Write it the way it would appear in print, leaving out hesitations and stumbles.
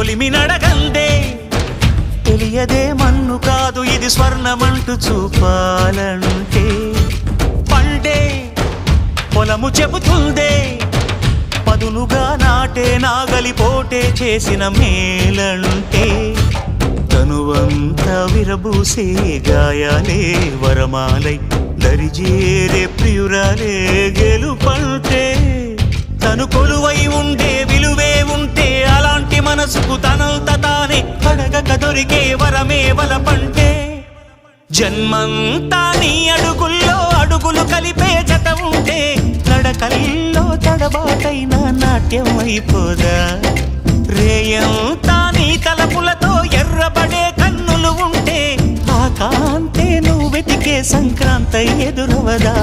కొలిమి నడగందే తెలియదే మన్ను కాదు ఇది స్వర్ణమంటూ చూపాలంటే పండే పొలము చెబుతుందే పదునుగా నాటే నాగలిపోటే చేసిన మేలంటే తనువంతా విరబూసే గాయాలే వరమాలై దరిజేరే ప్రియురాలే గెలుపంటే తను కొలువై ఉండే విలువే ఉంటే అలాంటి మనసుకు తనంత తానే అడగక దొరికే వరమే వలపంటే జన్మంతా నీ అడుగుల్లో అడుగులు కలిపే జత ఉంటే నడకల్లో తడబాటైన నాట్యం అయిపోదా రేయంతా నీ తలపులతో ఎర్రబడే కన్నులు ఉంటే ఆ కాంతే నువ్వు వెతికే సంక్రాంతి ఎదురవదా